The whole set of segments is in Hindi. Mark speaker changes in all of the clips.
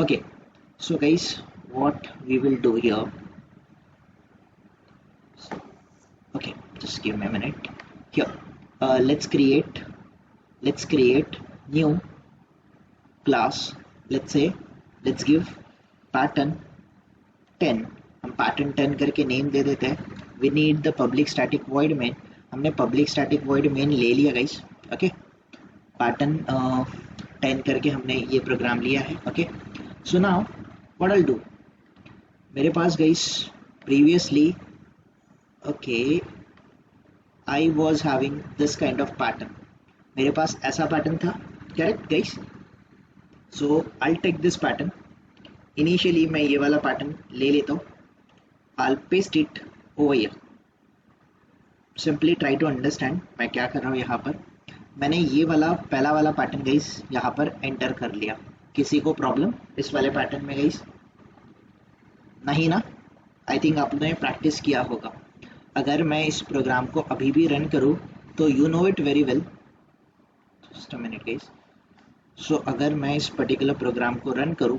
Speaker 1: Okay, so guys, what we will do here. Okay, just give me a minute. Here, let's create new class. Let's say let's give pattern 10. हम pattern 10 करके नेम दे देते हैं. We need the public static void main. हमने public static void main ले लिया guys. Okay, pattern 10 करके हमने ये प्रोग्राम लिया है. Okay, so now what I'll do, मेरे पास guys previously okay I was having this kind of pattern. मेरे पास ऐसा pattern था, correct guys? So I'll take this pattern. Initially मैं ये वाला pattern ले लेता हूँ. I'll paste it over here. Simply try to understand मैं क्या कर रहा हूँ. यहाँ पर मैंने ये वाला पहला वाला pattern guys यहाँ पर enter कर लिया. किसी को प्रॉब्लम इस वाले पैटर्न में गाइस? नहीं ना? आई थिंक आपने प्रैक्टिस किया होगा. अगर मैं इस प्रोग्राम को अभी भी रन करूं तो you know it very well. Just a minute guys. So अगर मैं इस पर्टिकुलर प्रोग्राम को रन करूं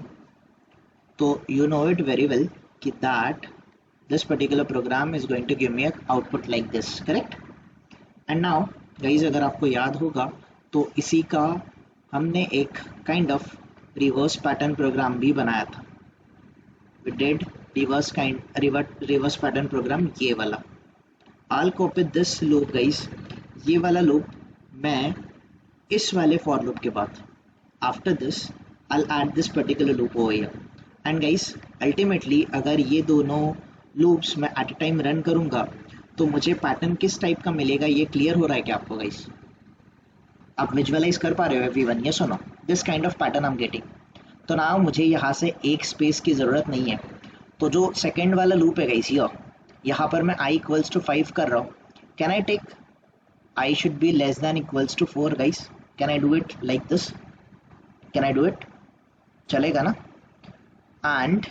Speaker 1: तो you know it very well कि that this particular program is going to give me a output like this, correct? And now guys, अगर आपको याद होगा तो इसी का हमने एक kind of reverse pattern program भी बनाया था. We did reverse pattern program, ये वाला. I'll copy this loop guys. ये वाला लूप मैं इस वाले फॉर लूप के बाद after this I'll add this particular loop over here. And guys, ultimately अगर ये दोनों लूप्स मैं एट अ टाइम रन करूंगा तो मुझे पैटर्न किस टाइप का मिलेगा, ये क्लियर हो रहा है क्या आपको गाइस? आप विजुअलाइज कर पा रहे हो एवरीवन? यस और no? This kind of pattern I am getting. तो नाउ मुझे यहाँ से एक स्पेस की ज़रूरत नहीं है. तो जो सेकेंड वाला लूप है गाइस, यहाँ पर मैं i इक्वल्स टू 5 कर रहा हूँ. Can I take i should be less than equals to 4 guys? Can I do it like this? Can I do it? चलेगा ना? एंड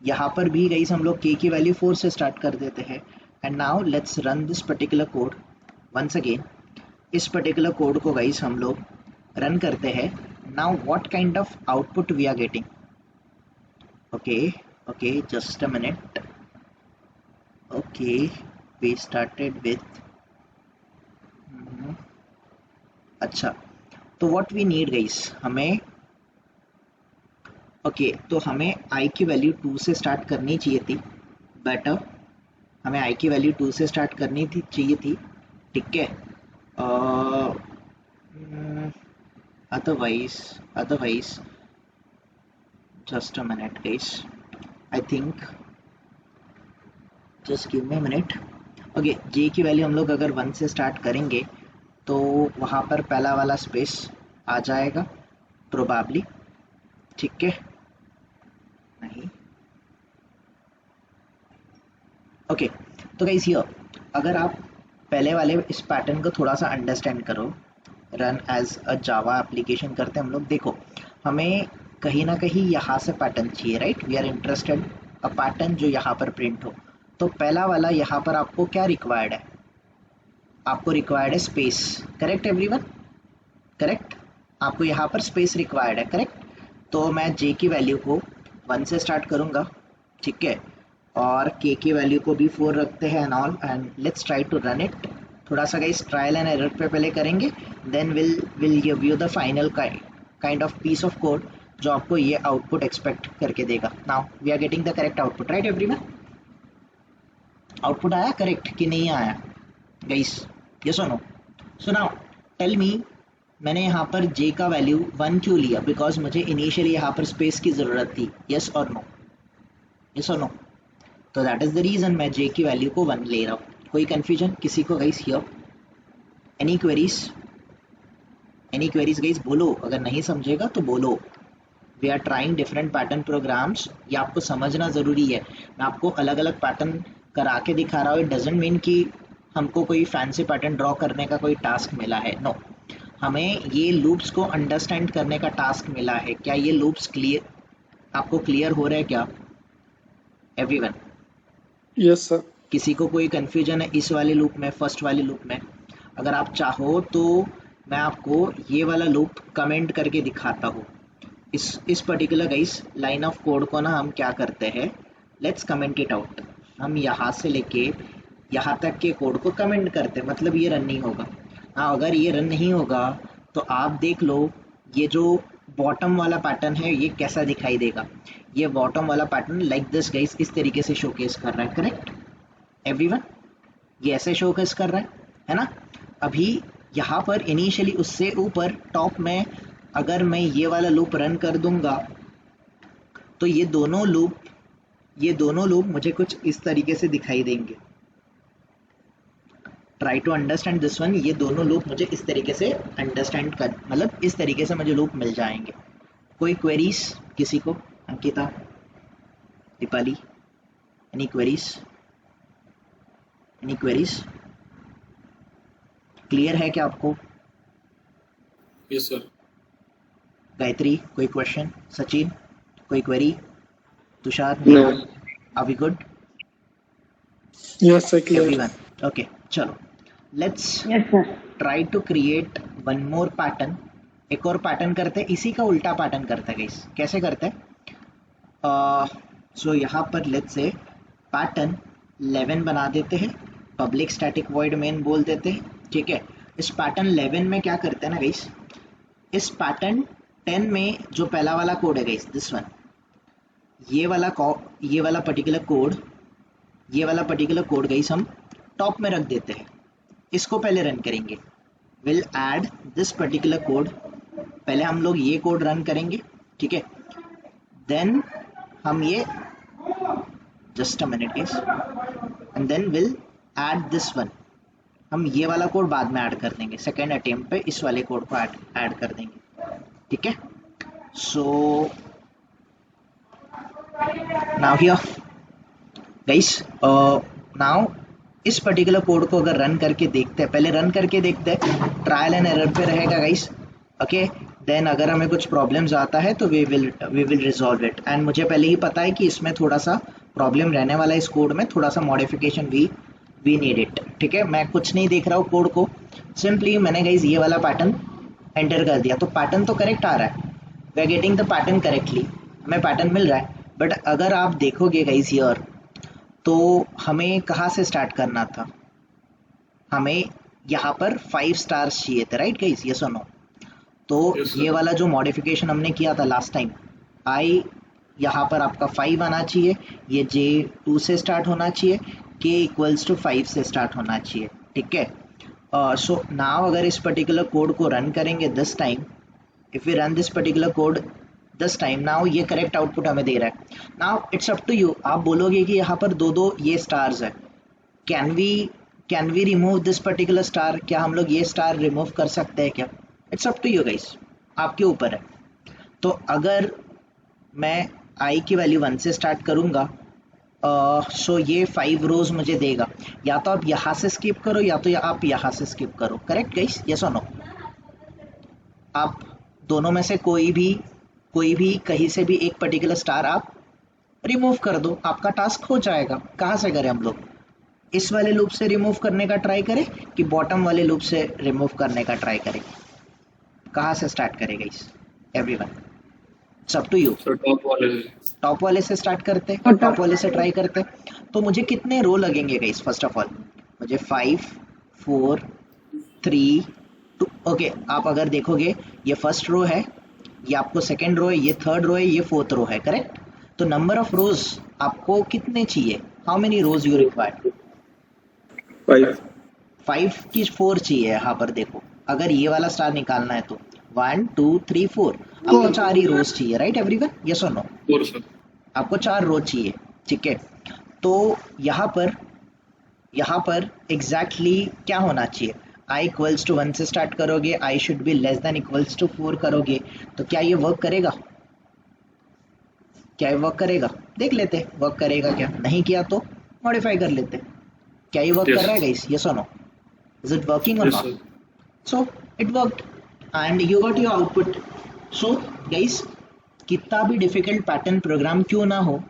Speaker 1: यहाँ पर भी गाइस हम लोग k की वैल्यू 4 से स्टार्ट कर देते हैं. And now let's run this particular code once again. इस पर्टिकुलर कोड को गाइस हम लोग रन करते हैं. Now what kind of output we are getting? Okay just a minute. Okay, we started with अच्छा, तो what we need guys, हमें तो हमें i की वैल्यू 2 से स्टार्ट करनी चाहिए थी. बेटर, हमें i की वैल्यू 2 से स्टार्ट करनी चाहिए थी, ठीक है? Otherwise just a minute guys, I think just give me a minute. Okay, j की वैल्यू हम लोग अगर 1 से स्टार्ट करेंगे तो वहाँ पर पहला वाला स्पेस आ जाएगा प्रोबेबली, ठीक है? नहीं, ओके. तो गाइस हियर अगर आप पहले वाले इस पैटर्न को थोड़ा सा अंडरस्टैंड करो, run as a Java application करते हम लोग. देखो, हमें कहीं ना कहीं यहाँ से पैटर्न चाहिए, right? We are interested a pattern जो यहाँ पर प्रिंट हो. तो पहला वाला यहाँ पर आपको क्या रिक्वायर्ड है? आपको रिक्वायर्ड है स्पेस, करेक्ट एवरीवन? करेक्ट, आपको यहाँ पर स्पेस रिक्वायर्ड है, करेक्ट? तो मैं j की वैल्यू को 1 से स्टार्ट करूँगा, ठीक है? और k की वैल्यू को भी 4 रखते हैं and all. And let's try to run it. थोड़ा सा गाइस ट्रायल एंड एरर पे पहले करेंगे, then will give you the final kind of piece of code जो आपको ये आउटपुट एक्सपेक्ट करके देगा. Now we are getting the correct output, right everyone? Output आया करेक्ट कि नहीं आया गाइस? यस और no? So now tell me, मैंने यहाँ पर j का वैल्यू 1 क्यों लिया? बिकॉज मुझे इनिशियली यहाँ पर स्पेस की ज़रूरत थी. यस और नो? यस और नो? तो दैट इज़ द रीज़न मैं j की वैल्यू को 1 ले रहा हूँ. कोई कन्फ्यूजन किसी को guys here? Any queries guys? बोलो, अगर नहीं समझेगा तो बोलो. We are trying different pattern programs, ये आपको समझना ज़रूरी है. मैं आपको अलग अलग पैटर्न करा के दिखा रहा हूँ. इट डजेंट मीन कि हमको कोई फैंसी पैटर्न ड्रॉ करने का कोई टास्क मिला है. नो, हमें ये लूप्स को अंडरस्टैंड करने का टास्क मिला है. क्या ये लूप्स आपको क्लियर हो रहे हैं क्या एवरीवन?
Speaker 2: Yes sir.
Speaker 1: किसी को कोई कंफ्यूजन है इस वाले लूप में, फर्स्ट वाले लूप में? अगर आप चाहो तो मैं आपको ये वाला लूप कमेंट करके दिखाता हूँ. इस particular guys line of code को ना हम क्या करते हैं, लेट्स कमेंट इट आउट। हम यहाँ से लेके यहाँ तक के कोड को कमेंट करते हैं, मतलब ये रन नहीं होगा। हाँ, अगर ये रन नहीं होगा तो आप देख लो ये जो बॉटम वाला पैटर्न है ये कैसा दिखाई देगा। ये बॉटम वाला पैटर्न लाइक दिस गाइस इस तरीके से शोकेस कर रहा है, करेक्ट एवरीवन? ये ऐसे शोकेस कर रहा है ना? अभी यहाँ पर इनिशियली उससे ऊपर टॉप में अगर मैं ये वाला लूप रन कर दूंगा तो ये दोनों लूप मुझे कुछ इस तरीके से दिखाई देंगे। Try to understand this one. ये दोनों लूप मुझे इस तरीके से अंडरस्टैंड कर, मतलब इस तरीके से मुझे लूप मिल जाएंगे। कोई क्वेरीज किसी को? Ankita, Deepali, any queries? Clear है क्या आपको?
Speaker 2: Yes sir.
Speaker 1: गायत्री, कोई क्वेश्चन? सचिन, कोई query? Tushar,
Speaker 2: no.
Speaker 1: Are we good?
Speaker 2: Yes sir, clear.
Speaker 1: Everyone okay, चलो let's try to create one more pattern. एक और पैटर्न करते हैं, इसी का उल्टा पैटर्न करते हैं गाइस। कैसे करते हैं? सो यहाँ पर लेट्स से पैटर्न 11 बना देते हैं, पब्लिक स्टैटिक वॉइड मेन बोल देते हैं, ठीक है। इस पैटर्न 11 में क्या करते हैं ना गाइस, इस पैटर्न 10 में जो पहला वाला कोड है गाइस, दिस वन, ये वाला पर्टिकुलर कोड गाइस हम टॉप में रख देते हैं। इसको पहले रन करेंगे, will add this particular code. पहले हम लोग ये कोड रन करेंगे, ठीक है। देन हम ये just a minute guys, and then will add this one. हम ये वाला कोड बाद में ऐड कर देंगे, सेकेंड अटेम्प्ट पे इस वाले कोड को ऐड कर देंगे, ठीक है। So now here guys, now इस पर्टिकुलर कोड को अगर रन करके देखते हैं, पहले रन करके देखते हैं, ट्रायल एंड एरर पे रहेगा गाइस, ओके। देन अगर हमें कुछ प्रॉब्लम्स आता है तो we will resolve it. And मुझे पहले ही पता है कि इसमें थोड़ा सा प्रॉब्लम रहने वाला है, इस कोड में थोड़ा सा मॉडिफिकेशन वी नीड इट, ठीक है। मैं कुछ नहीं देख रहा हूँ कोड को, सिंपली मैंने गाइस ये वाला पैटर्न एंटर कर दिया, तो पैटर्न तो करेक्ट आ रहा है, we are getting the pattern correctly, हमें पैटर्न मिल रहा है। बट अगर आप देखोगे गाइस हियर, तो हमें कहाँ से स्टार्ट करना था? हमें यहाँ पर 5 स्टार्स चाहिए थे, राइट गाइस, यस और नो? तो ये वाला जो मॉडिफिकेशन हमने किया था लास्ट टाइम, आई यहाँ पर आपका 5 आना चाहिए, ये J2 से स्टार्ट होना चाहिए, K इक्वल्स टू 5 से स्टार्ट होना चाहिए, ठीक है। सो नाउ अगर इस पर्टिकुलर कोड को रन करेंगे this time, if we run this particular code this time, now ये करेक्ट आउटपुट हमें दे रहा है। Now it's up to you, आप बोलोगे कि यहाँ पर दो ये स्टार्स है, can we remove this particular star? क्या हम लोग ये स्टार रिमूव कर सकते हैं क्या? It's up to you guys, आपके ऊपर है। तो अगर मैं आई की वैल्यू 1 से स्टार्ट करूँगा, सो ये 5 रोज मुझे देगा। या तो आप यहाँ से स्किप करो या तो आप यहाँ से स्किप करो, करेक्ट गाइस, यस और नो? आप दोनों में से कोई भी कहीं से भी एक पर्टिकुलर स्टार आप रिमूव कर दो, आपका टास्क हो जाएगा। कहाँ से करें हम लोग? इस वाले लूप से रिमूव करने का ट्राई करें कि बॉटम वाले लूप से रिमूव करने का ट्राई करें? कहाँ से स्टार्ट करें guys everyone? It's up to you. Top वाले से स्टार्ट करते हैं, टॉप वाले से ट्राई करते हैं। तो मुझे कितने रो लगेंगे गाइस? फर्स्ट ऑफ ऑल मुझे 5 4 3 2, ओके। आप अगर देखोगे ये फर्स्ट रो है, ये आपको सेकेंड रो है, ये थर्ड रो है, ये फोर्थ रो है, करेक्ट। तो नंबर ऑफ रोज आपको कितने चाहिए? How many rows you required? 5 की 4 चाहिए यहाँ पर देखो। अगर ये वाला स्टार निकालना है तो 1 2 3 4, आपको 4 ही रोज चाहिए, राइट एवरीवन, यस और नो? आपको 4 रोज चाहिए, ठीक है। तो यहाँ पर एग्जैक्टली क्या होना चाहिए? i इक्वल्स टू 1 से स्टार्ट करोगे, i should be less than equals to 4 करोगे, तो क्या ये वर्क करेगा? देख लेते, वर्क करेगा क्या? नहीं किया तो मॉडिफाई कर लेते। क्या ये वर्क कर रहा है गाइस, यस और नो? इज इट वर्किंग और not? So it worked and you got your output. So guys, कितना भी डिफिकल्ट पैटर्न प्रोग्राम क्यों ना हो,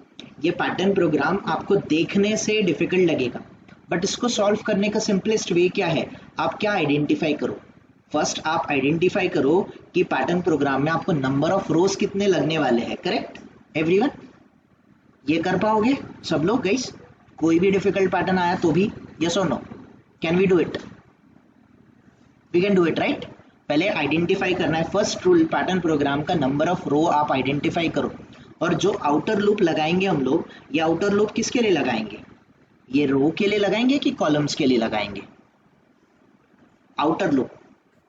Speaker 1: ये पैटर्न प्रोग्राम आपको देखने से डिफिकल्ट लगेगा, बट इसको सॉल्व करने का सिंपलेस्ट वे क्या है? आप क्या आइडेंटिफाई करो? फर्स्ट आप आइडेंटिफाई करो कि पैटर्न प्रोग्राम में आपको नंबर ऑफ रोज कितने लगने वाले हैं, करेक्ट एवरीवन? ये कर पाओगे सब लोग गाइस? कोई भी डिफिकल्ट पैटर्न आया तो भी, यस और no? Can we do it? We can do it right? पहले आइडेंटिफाई करना है फर्स्ट रूल पैटर्न प्रोग्राम का, नंबर ऑफ रो आप आइडेंटिफाई करो। और जो आउटर लूप लगाएंगे हम लोग, ये आउटर लूप किसके लिए लगाएंगे? ये रो के लिए लगाएंगे कि कॉलम्स के लिए लगाएंगे? आउटर लूप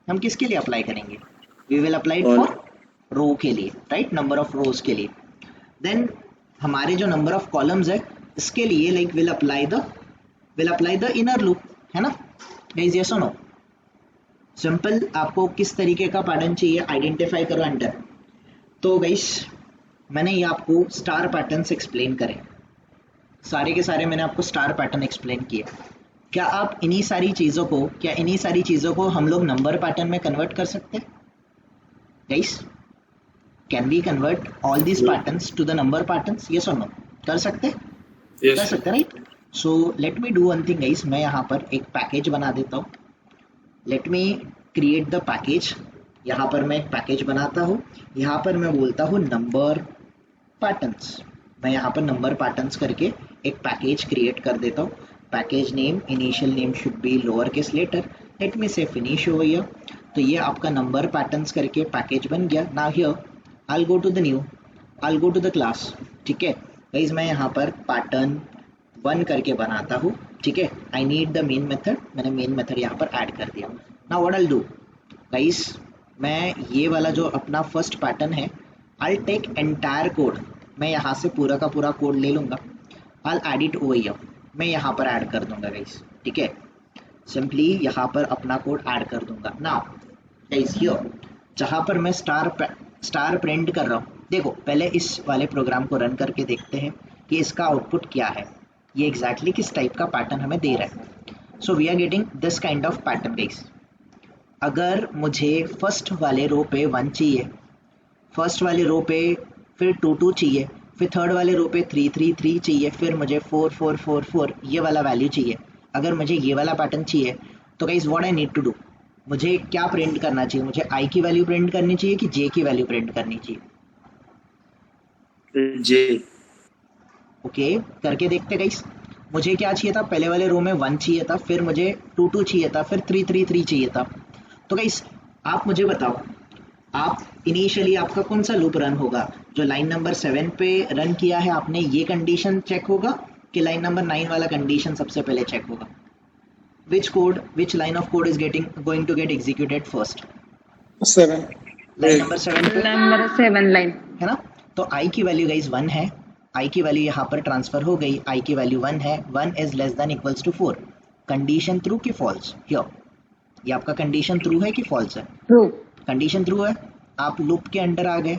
Speaker 1: हम किसके लिए अप्लाई करेंगे? वी विल अप्लाई फॉर रो के लिए, राइट? नंबर ऑफ रोज के लिए। देन हमारे जो नंबर ऑफ कॉलम्स है इसके लिए like will apply the inner loop, है ना गाइस? यस और नो? सिंपल। आपको किस तरीके का पैटर्न चाहिए आइडेंटिफाई करो, एंटर। तो गाइस मैंने ये आपको स्टार पैटर्न्स एक्सप्लेन करे, सारे के सारे मैंने आपको स्टार पैटर्न एक्सप्लेन किया। क्या आप इन्हीं सारी चीज़ों को हम लोग नंबर पैटर्न में कन्वर्ट कर सकते हैं guys? Can we convert all these patterns to the number patterns, yes और नो? कर सकते? कर सकते, right? So let me do one thing guys, मैं यहाँ पर एक पैकेज बना देता हूँ। Let me create the package. यहाँ पर मैं एक पैकेज बनाता हूँ, यहाँ पर मैं बोलता हूँ नंबर पैटर्न्स। मैं यहाँ पर नंबर पैटर्न्स करके एक पैकेज क्रिएट कर देता हूँ। Package name, initial name should be lower case letter, let me say finish over here. तो ये आपका नंबर पैटर्न्स करके पैकेज बन गया। Now here I go to the new, I go to the class, ठीक है गाइस? मैं यहाँ पर पैटर्न 1 करके बनाता हूँ, ठीक है? I need the main method, मैंने मेन मेथड यहाँ पर ऐड कर दिया। Now what I do guys, मैं ये वाला जो अपना फर्स्ट पैटर्न है, आई टेक एंटायर कोड, मैं यहाँ से पूरा का पूरा कोड ले लूँगा, आई एड इट ओवर हियर, मैं यहाँ पर ऐड कर दूंगा गाइस, ठीक है? सिंपली यहाँ पर अपना कोड ऐड कर दूंगा। नाउ गाइस हियर जहाँ पर मैं स्टार प्रिंट कर रहा हूँ, देखो पहले इस वाले प्रोग्राम को रन करके देखते हैं कि इसका आउटपुट क्या है, ये एग्जैक्टली किस टाइप का पैटर्न हमें दे रहा है। So we are getting this kind of pattern guys. अगर मुझे फर्स्ट वाले रो पे 1 चाहिए, फर्स्ट वाले रो पे फिर 2 2 चाहिए, फिर थर्ड वाले रो पे 3 3 3 चाहिए, फिर मुझे 4 4 4 4 ये वाला वैल्यू चाहिए। अगर मुझे ये वाला पैटर्न चाहिए तो guys what I need to do, मुझे क्या प्रिंट करना चाहिए? मुझे आई की वैल्यू प्रिंट करनी चाहिए कि जे की वैल्यू प्रिंट करनी चाहिए?
Speaker 3: जे।
Speaker 1: ओके करके देखते गाइस। मुझे क्या चाहिए था? पहले वाले रो में 1 चाहिए था, फिर मुझे 2 2 चाहिए था, फिर 3 3 3 चाहिए था। तो गाइस आप मुझे बताओ, आप इनिशियली आपका कौन सा लूप रन होगा? जो लाइन नंबर 7 पे रन किया है आपने, ये कंडीशन चेक होगा कि लाइन नंबर 9 वाला कंडीशन सबसे पहले चेक होगा? Which line of code is going to get executed first?
Speaker 3: 7।
Speaker 1: Line number 7 पे,
Speaker 4: नंबर 7 लाइन,
Speaker 1: है ना? तो आई की वैल्यू गाइस 1 है, आई की वैल्यू यहाँ पर ट्रांसफर हो गई, आई की वैल्यू 1 है, 1 is less than equals to 4। Condition true की फॉल्स? हियर ये आपका कंडीशन ट्रू है कि फॉल्स है?
Speaker 4: ट्रू।
Speaker 1: कंडीशन ट्रू है, आप लूप के अंडर आ गए।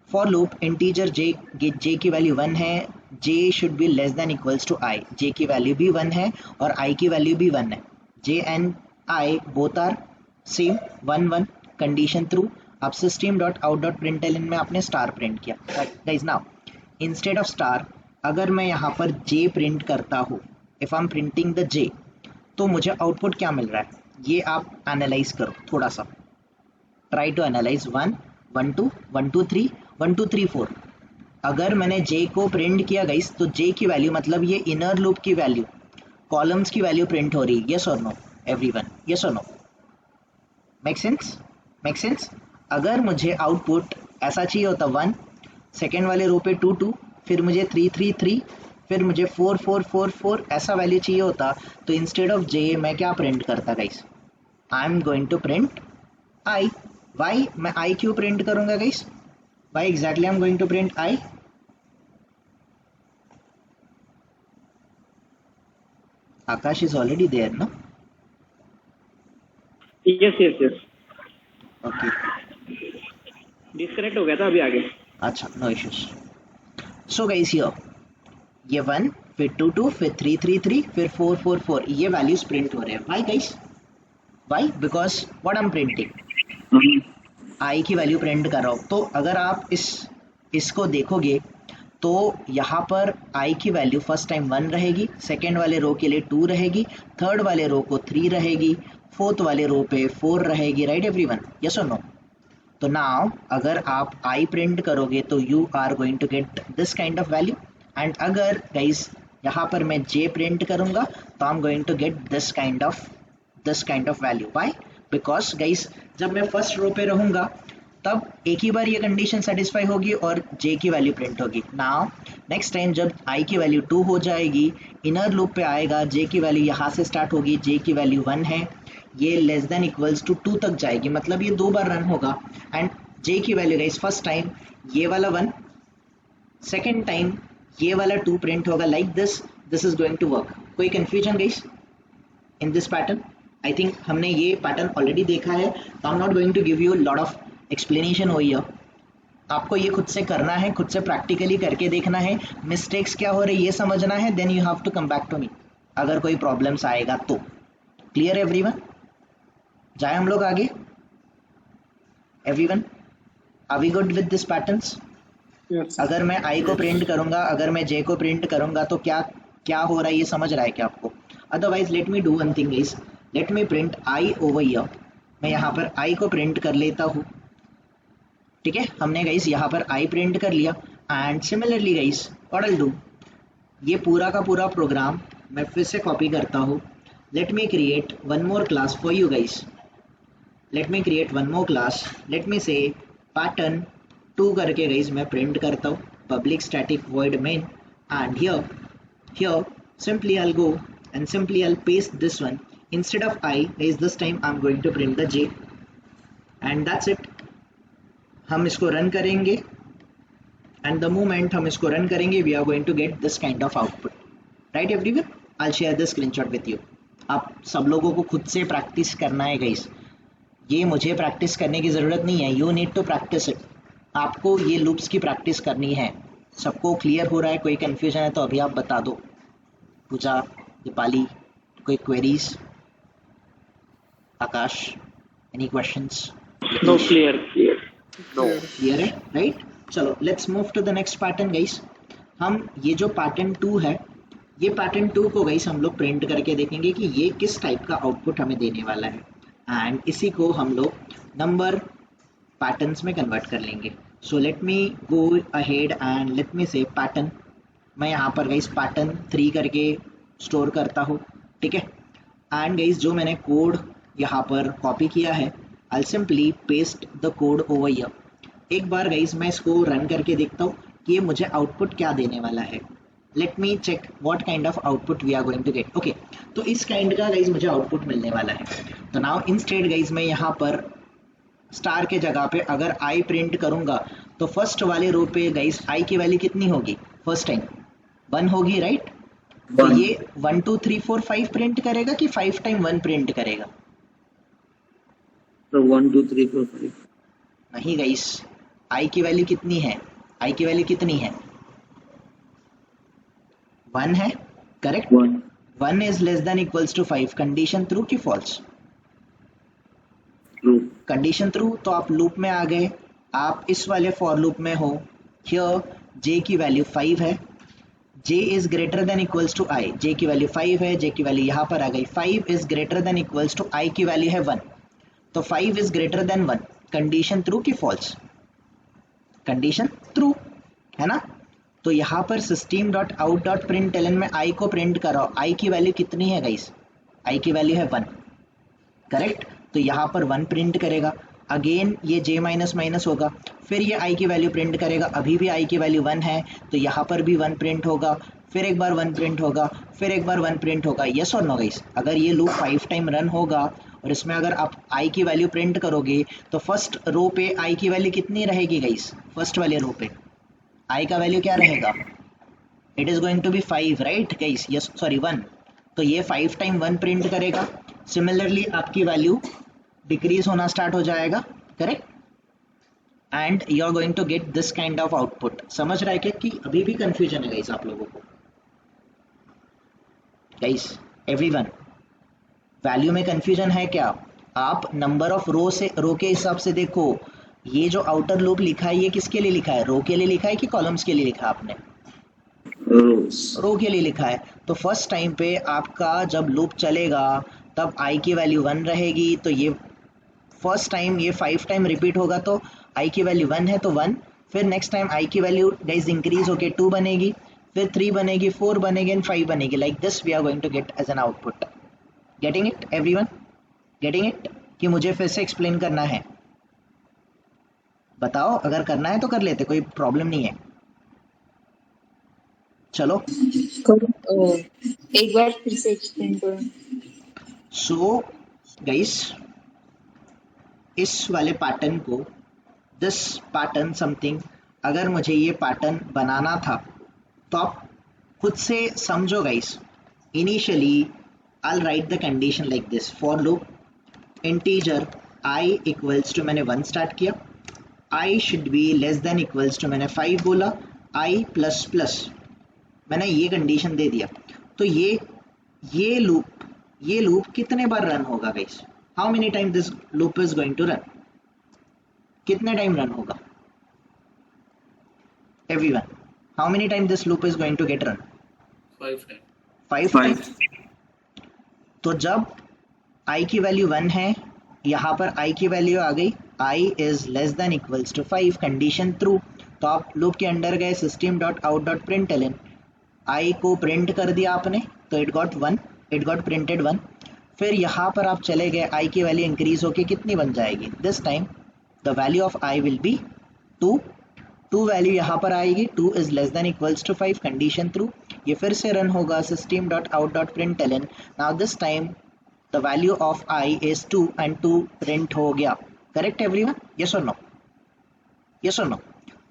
Speaker 1: फॉर लूप इंटीजर जे की वैल्यू 1 है, J should be less than equals to I, J की वैल्यू भी 1 है और आई की वैल्यू भी 1 है। J and I both are same 1 1, condition true. अब system.out.println में आपने स्टार प्रिंट किया। Guys now instead of star अगर मैं यहाँ पर जे प्रिंट करता हूँ, if I am printing the J, तो मुझे आउटपुट क्या मिल रहा है? ये आप एनालाइज करो थोड़ा सा, ट्राई टू एनालाइज। 1 1 2 1 2 3 1 2 3 4। अगर मैंने जे को प्रिंट किया गाइस, तो जे की वैल्यू मतलब ये इनर लूप की वैल्यू, कॉलम्स की वैल्यू प्रिंट हो रही है, यस और नो एवरीवन? यस और no? Make sense? Make sense? अगर मुझे आउटपुट ऐसा चाहिए होता 1, सेकेंड वाले रो पे 2 2, फिर मुझे 3 3 3, फिर मुझे 4 4 4 4 ऐसा वैल्यू चाहिए होता, तो इंस्टेड ऑफ जे मैं क्या प्रिंट करता guys? I am going to print I. Why? मैं आई क्यों प्रिंट करूंगा guys? Why exactly I am going to print I? Akash is already there ना?
Speaker 3: यस।
Speaker 1: ओके
Speaker 3: डिस्कनेक्ट हो गया था अभी आगे।
Speaker 1: अच्छा, no issues. So guys here ये 1, फिर 2 2, फिर 3 3 3, फिर 4 4 4, ये वैल्यूज प्रिंट हो रहे हैं। Why guys? Why? Because what I am printing, I की वैल्यू प्रिंट कर रहा हूँ। तो अगर आप इसको देखोगे तो यहाँ पर आई की वैल्यू फर्स्ट टाइम 1 रहेगी, सेकेंड वाले रो के लिए 2 रहेगी, थर्ड वाले रो को 3 रहेगी, फोर्थ वाले रो पे 4 रहेगी, राइट एवरीवन, यस और नो? तो नाउ अगर आप आई प्रिंट करोगे तो you are going to get this kind of value, and अगर गाइस यहाँ पर मैं जे प्रिंट करूंगा तो I am going to get this kind of value. Why? Because guys जब मैं फर्स्ट रो पे रहूंगा तब एक ही बार ये कंडीशन सेटिस्फाई होगी और जे की वैल्यू प्रिंट होगी। नाउ नेक्स्ट टाइम जब आई की वैल्यू 2 हो जाएगी, इनर लूप पे आएगा, जे की वैल्यू यहाँ से स्टार्ट होगी, जे की वैल्यू 1 है, ये लेस देन इक्वल्स टू 2 तक जाएगी, मतलब ये 2 बार रन होगा, एंड जे की वैल्यू गाइस फर्स्ट टाइम ये वाला 1, सेकेंड टाइम ये वाला 2 प्रिंट होगा, like this is going to work. कोई confusion guys in this pattern? I think हमने ये पैटर्न ऑलरेडी देखा है, तो I am not going to give you lot of explanation हो हियर। आपको ये खुद से करना है, खुद से प्रैक्टिकली करके देखना है, मिस्टेक्स क्या हो रही है ये समझना है, then you have to come back to me अगर कोई प्रॉब्लम्स आएगा तो। Clear everyone? जाए हम लोग आगे। Everyone are we good with this patterns? अगर मैं आई को प्रिंट करूंगा, अगर मैं जे को प्रिंट करूंगा तो क्या क्या हो रहा है ये समझ रहा है क्या आपको? Otherwise late me do one thing is, late me print I over here. मैं यहाँ पर आई को प्रिंट कर लेता हूँ, ठीक है? हमने गाइस यहाँ पर आई प्रिंट कर लिया, and similarly guys what I will do, ये पूरा का पूरा प्रोग्राम मैं फिर से कॉपी करता हूँ। Let me create one more class for you guys, let me create one more class, late me से पैटर्न 2 करके गाइस मैं प्रिंट करता हूँ, public static void main, and here simply I'll go and simply I'll paste this one instead of I guys, this time I'm going to print the J, and that's it। हम इसको रन करेंगे, एंड द मोमेंट हम इसको रन करेंगे we are going to get this kind of output, right everyone? I share this screenshot with you. आप सब लोगों को खुद से प्रैक्टिस करना है गाइस, ये मुझे प्रैक्टिस करने की ज़रूरत नहीं है, you need to practice it. आपको ये लूप्स की प्रैक्टिस करनी है। सबको क्लियर हो रहा है? कोई कन्फ्यूजन है तो अभी आप बता दो। पूजा, दीपाली, कोई queries? Aakash, any questions?
Speaker 3: No, clear.
Speaker 1: Clear है, राइट? चलो let's move to the next pattern guys. हम ये जो पैटर्न 2 है, ये पैटर्न 2 को गाइस हम लोग प्रिंट करके देखेंगे कि ये किस टाइप का आउटपुट हमें देने वाला है, एंड इसी को हम लोग नंबर पैटर्न्स में कन्वर्ट कर लेंगे। सो let me go ahead and let me से पैटर्न, मैं यहाँ पर गाइस पैटर्न 3 करके स्टोर करता हूँ, ठीक है? एंड गाइस जो मैंने कोड यहाँ पर कॉपी किया है, I simply paste the code over here. एक बार गाइस मैं इसको रन करके देखता हूँ कि ये मुझे आउटपुट क्या देने वाला है। Let me check what kind of output we are going to get. Okay, तो इस काइंड का गाइस मुझे आउटपुट मिलने वाला है। तो नाउ इंस्टेड गाइस मैं यहाँ पर स्टार के जगह पे अगर आई प्रिंट करूंगा तो फर्स्ट वाले रो पे गाइस आई की वैल्यू कितनी होगी? फर्स्ट टाइम 1 होगी, राइट? तो ये 1 2 3 4 5 प्रिंट करेगा कि 5 टाइम 1 प्रिंट करेगा?
Speaker 4: तो 1 2 3 4 5
Speaker 1: नहीं गाइस, आई की वैल्यू कितनी है? आई की वैल्यू कितनी है? 1 है, correct? 1 is less than equals to 5। Condition true की फॉल्स?
Speaker 4: ट्रू।
Speaker 1: कंडीशन ट्रू, तो आप लूप में आ गए, आप इस वाले फॉर लूप में हो। हियर जे की वैल्यू 5 है, j is greater than equals to i, j की वैल्यू 5 है, j की वैल्यू यहाँ पर आ गई, 5 is greater than equals to i की वैल्यू है 1, तो 5 is greater than 1। Condition true की फॉल्स? कंडीशन ट्रू है ना? तो यहाँ पर system.out.println में i को प्रिंट कराओ, i की वैल्यू कितनी है गाइस? i की वैल्यू है 1, करेक्ट? तो यहाँ पर 1 प्रिंट करेगा, अगेन ये j माइनस माइनस होगा, फिर ये i की वैल्यू प्रिंट करेगा, अभी भी i की वैल्यू 1 है तो यहाँ पर भी 1 प्रिंट होगा, फिर एक बार 1 प्रिंट होगा, फिर एक बार 1 प्रिंट होगा। यस और नो गाइस? अगर ये लूप 5 टाइम रन होगा और इसमें अगर आप i की वैल्यू प्रिंट करोगे तो फर्स्ट रो पे i की वैल्यू कितनी रहेगी गाइस? फर्स्ट वाले रो पे i का वैल्यू क्या रहेगा? It is going to be 5, right guys? Yes, sorry 1। तो ये 5 टाइम 1 प्रिंट करेगा, सिमिलरली आपकी वैल्यू डिक्रीज होना स्टार्ट हो जाएगा, correct? And you are going to get this kind of output. समझ रहा है क्या कि अभी भी कंफ्यूजन है गाइस आप लोगों को? गाइस एवरीवन, वैल्यू में कंफ्यूजन है क्या? आप नंबर ऑफ रो के हिसाब से देखो, ये जो आउटर लूप लिखा है ये किसके लिए लिखा है? रो के लिए लिखा है कि कॉलम्स के लिए लिखा है आपने? रो के लिए लिखा है। तो फर्स्ट टाइम पे आपका जब लूप चलेगा तब i की वैल्यू 1 रहेगी, तो ये फर्स्ट टाइम ये 5 टाइम रिपीट होगा तो i की वैल्यू 1 है तो 1, फिर नेक्स्ट टाइम i की वैल्यू गाइस इंक्रीज होके 2 बनेगी, फिर 3 बनेगी, 4 बनेगी एंड 5 बनेगी. Like this we are going to get as an output. Getting it everyone? Getting it? कि मुझे फिर से एक्सप्लेन करना है? बताओ, अगर करना है तो कर लेते, कोई प्रॉब्लम नहीं है. चलो
Speaker 4: एक बार फिर से एक्सप्लेन करो.
Speaker 1: सो गाइस, इस वाले पैटर्न को, दिस पैटर्न समथिंग, अगर मुझे ये पैटर्न बनाना था तो आप खुद से समझो guys. Initially I'll write the condition like this. For loop integer I equals to, मैंने 1 स्टार्ट किया, I should be less than equals to मैंने 5 बोला, I प्लस प्लस मैंने ये कंडीशन दे दिया. तो ये लूप कितने बार रन होगा guys? How many time this loop is going to run? कितने टाइम रन होगा everyone? How many time this loop is going to get run?
Speaker 2: 5 time.
Speaker 1: 5 time. तो जब i की वैल्यू 1 है, यहाँ पर i की वैल्यू आ गई, i is less than equals to 5, condition true. तो आप लूप के अंडर गए, system dot out dot println, i को प्रिंट कर दिया आपने, तो it got 1, it got printed 1. फिर यहाँ पर आप चले गए, i की वैल्यू इंक्रीज होके कितनी बन जाएगी? This time the value of i will be 2. 2 value यहाँ पर आएगी, 2 is less than equals to 5, condition true. ये फिर से रन होगा, system dot out dot println. Now this time the value of i is 2 and 2 print हो गया. Correct everyone? यस और नो? यस और नो?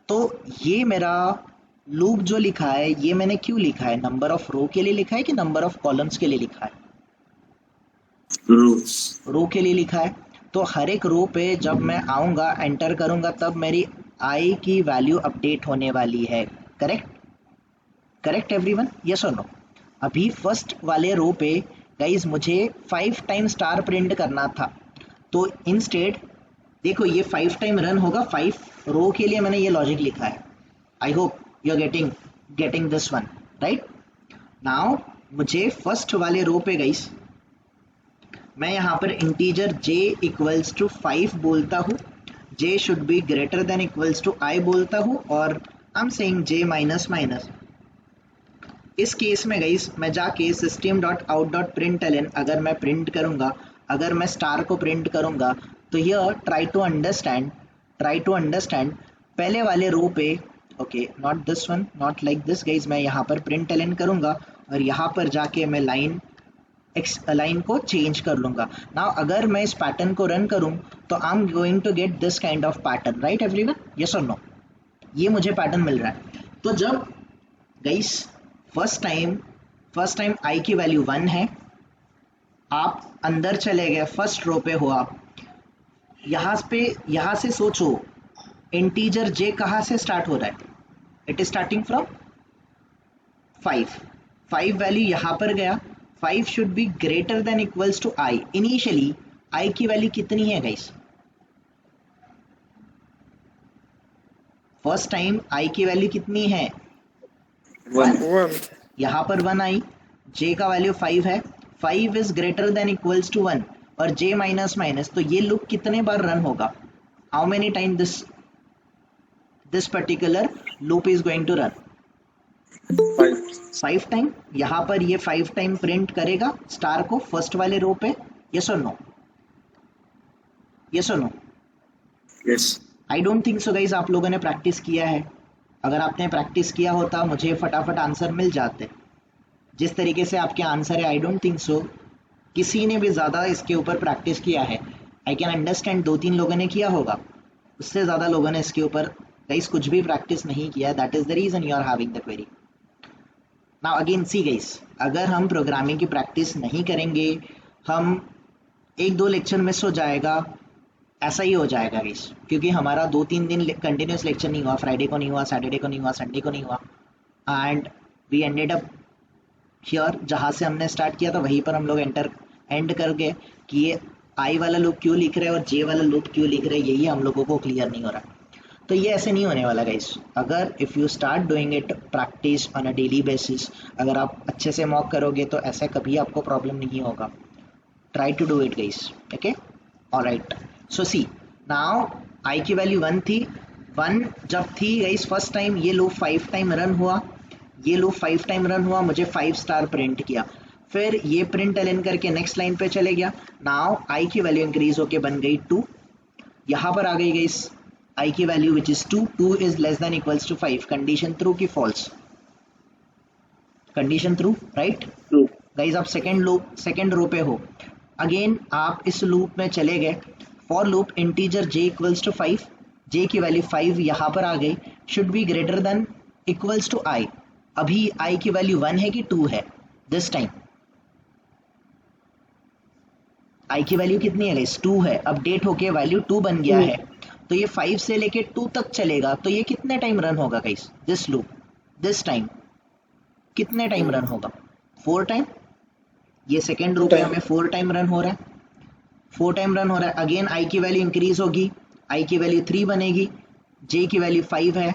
Speaker 1: तो ये मेरा लूप जो लिखा है, ये मैंने क्यों लिखा है? नंबर ऑफ रो के लिए लिखा है कि नंबर ऑफ कॉलम्स के लिए लिखा है? रो के लिए लिखा है. तो हर एक रो पे जब मैं आऊंगा, एंटर करूंगा, तब मेरी i की वैल्यू अपडेट होने वाली है. करेक्ट? Correct everyone? यस और नो? अभी फर्स्ट वाले रो पे गाइज मुझे 5 टाइम स्टार प्रिंट करना था, तो इंस्टेड देखो ये 5 टाइम रन होगा. 5 रो के लिए मैंने ये लॉजिक लिखा है. I hope you are getting this one, right? Now मुझे फर्स्ट वाले रो पे गाइज मैं यहाँ पर इंटीजर j इक्वल्स टू 5 बोलता हूँ, j should be greater than equals to i बोलता हूँ, और I am saying j minus minus. इस केस में गाइस मैं जाके system dot out dot println अगर मैं प्रिंट करूंगा, अगर मैं स्टार को प्रिंट करूंगा, तो हियर ट्राई टू अंडरस्टैंड पहले वाले रो पे, okay not this one, not like this guys, मैं यहाँ पर प्रिंटलन करूंगा और यहाँ पर जाके मैं लाइन को चेंज कर लूंगा. नाउ अगर मैं इस पैटर्न को रन करूं तो I am going to get this kind of pattern, right everyone? Yes और नो? ये मुझे पैटर्न मिल रहा है. तो जब गाइस फर्स्ट टाइम i की वैल्यू 1 है, आप अंदर चले गए, फर्स्ट रो पे हो आप, यहाँ से सोचो इंटीजर j कहाँ से स्टार्ट हो रहा है? It is starting from 5 value यहाँ पर गया, 5 should be greater than equals to i. Initially i की वैल्यू कितनी है गाइस? फर्स्ट टाइम i की वैल्यू कितनी है? 1. यहाँ पर 1 आई, j का वैल्यू 5 है, 5 is greater than equals to 1 और j माइनस माइनस, तो ये लूप कितने बार रन होगा? How many time this particular loop is going to run? 5 time. यहाँ पर ये 5 टाइम प्रिंट करेगा स्टार को फर्स्ट वाले रो पे. यस और नो? यस और no?
Speaker 2: Yes.
Speaker 1: I don't think so guys आप लोगों ने प्रैक्टिस किया है. अगर आपने प्रैक्टिस किया होता मुझे फटाफट आंसर मिल जाते. जिस तरीके से आपके आंसर है, आई डोंट थिंक सो किसी ने भी ज़्यादा इसके ऊपर प्रैक्टिस किया है. आई कैन अंडरस्टैंड 2-3 लोगों ने किया होगा, उससे ज़्यादा लोगों ने इसके ऊपर गाइस कुछ भी प्रैक्टिस नहीं किया. That is the reason you are having the query. Now again see guys, अगर हम प्रोग्रामिंग की प्रैक्टिस नहीं करेंगे, हम 1-2 लेक्चर मिस हो जाएगा, ऐसा ही हो जाएगा गाइस, क्योंकि हमारा 2-3 दिन कंटिन्यूस लेक्चर नहीं हुआ. फ्राइडे को नहीं हुआ, सैटरडे को नहीं हुआ, संडे को नहीं हुआ, and we ended up here. जहाँ से हमने स्टार्ट किया था वहीं पर हम लोग एंड कर गए कि ये आई वाला लूप क्यों लिख रहे हैं और जे वाला लूप क्यों लिख रहे हैं, यही हम लोगों को क्लियर नहीं हो रहा. तो ये ऐसे नहीं होने वाला गाइस. अगर if you start doing it practice on a daily basis, अगर आप अच्छे से मॉक करोगे तो ऐसा कभी आपको प्रॉब्लम नहीं होगा. try to do it guys. Okay, all right, so see now I की वैल्यू 1 थी, 1 जब थी गाइस फर्स्ट टाइम, ये लूप 5 टाइम रन हुआ, ये लूप 5 टाइम रन हुआ, मुझे 5 स्टार प्रिंट किया, फिर ये प्रिंट एलन करके नेक्स्ट लाइन पे चले गया। नाउ आई की वैल्यू इंक्रीज होके बन गई 2, यहाँ पर आ गई गाइस आई की value which is 2, 2 is less than equals to 5, condition true की false, condition true right.
Speaker 3: True.
Speaker 1: Guys आप सेकेंड रो पे हो, अगेन आप इस लूप में चले गए, for loop integer j equals to 5, j की वैल्यू 5 यहाँ पर आ गई, should be greater than equals to i, अभी i की वैल्यू 1 है कि 2 है, दिस टाइम i की वैल्यू कितनी है गाइस 2 है, अपडेट होके वैल्यू 2 बन गया है, तो ये 5 से लेके 2 तक चलेगा, तो ये कितने टाइम रन होगा guys, this loop this time कितने टाइम रन होगा, 4 टाइम, ये सेकेंड रो पे हमें 4 टाइम रन हो रहा है, 4 टाइम रन हो रहा है। अगेन आई की वैल्यू इंक्रीज होगी, आई की वैल्यू 3 बनेगी, जे की वैल्यू 5 है,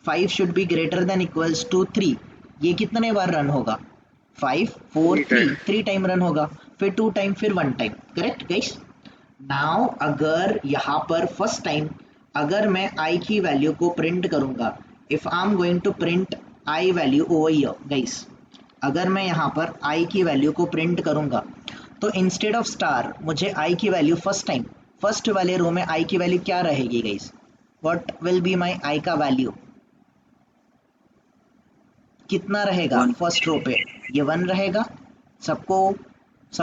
Speaker 1: 5 should be greater than equals to 3, ये कितने बार रन होगा, 5 4 3 टाइम रन होगा, फिर 2 टाइम, फिर 1 टाइम, करेक्ट गाइस। नाउ अगर यहाँ पर फर्स्ट टाइम अगर मैं आई की वैल्यू को प्रिंट करूंगा, if I am going to print i value over here guys, अगर मैं यहाँ पर आई की वैल्यू को प्रिंट करूंगा तो इंस्टेड ऑफ स्टार मुझे आई की वैल्यू फर्स्ट वाले रो में आई की वैल्यू क्या रहेगी guys, what will be my I का वैल्यू, कितना रहेगा फर्स्ट रो पे, ये 1 रहेगा, सब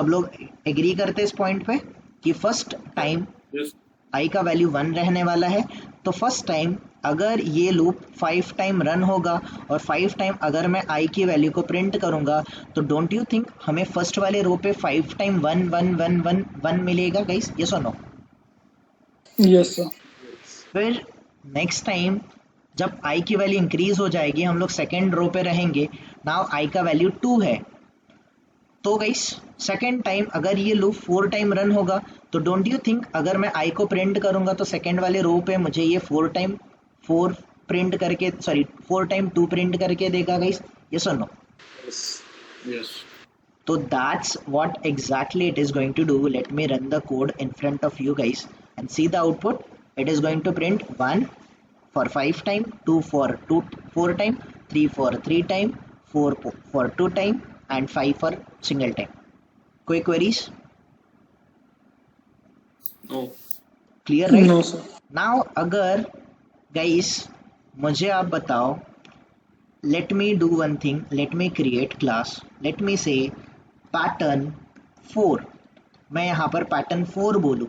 Speaker 1: लोग एग्री करते इस पॉइंट पे कि फर्स्ट टाइम
Speaker 2: Yes.
Speaker 1: आई का वैल्यू 1 रहने वाला है, तो फर्स्ट टाइम अगर ये लूप 5 टाइम रन होगा और 5 टाइम अगर मैं आई की वैल्यू को प्रिंट करूंगा, तो डोंट यू थिंक हमें फर्स्ट वाले रो पे 5 टाइम 1 1 1 1 1 मिलेगा गाइस, यस और नो।
Speaker 3: Yes sir.
Speaker 1: फिर नेक्स्ट टाइम जब आई की वैल्यू इंक्रीज हो जाएगी, हम लोग सेकेंड रो पे रहेंगे, नाउ आई का वैल्यू 2 है, तो गाइस सेकेंड टाइम अगर ये लूप 4 टाइम रन होगा, तो डोंट यू थिंक अगर मैं आई को प्रिंट करूंगा तो सेकेंड वाले रो पे मुझे ये 4 टाइम 4 प्रिंट करके 4 टाइम 2 प्रिंट करके देगा गाइस, यस और no.
Speaker 2: Yes.
Speaker 1: So that's what exactly it is going to do. Let me run the code in front of you guys and see the output. It is going to print 1 for 5 time, 2 for 4 time, 3 for 3 time, 4 for 2 time and 5 for single time. Quick queries?
Speaker 2: No.
Speaker 1: Clear, right?
Speaker 3: No sir.
Speaker 1: Now अगर guys मुझे आप बताओ, let me do one thing, let me create class, let me say pattern 4, मैं यहाँ पर pattern 4 बोलूँ,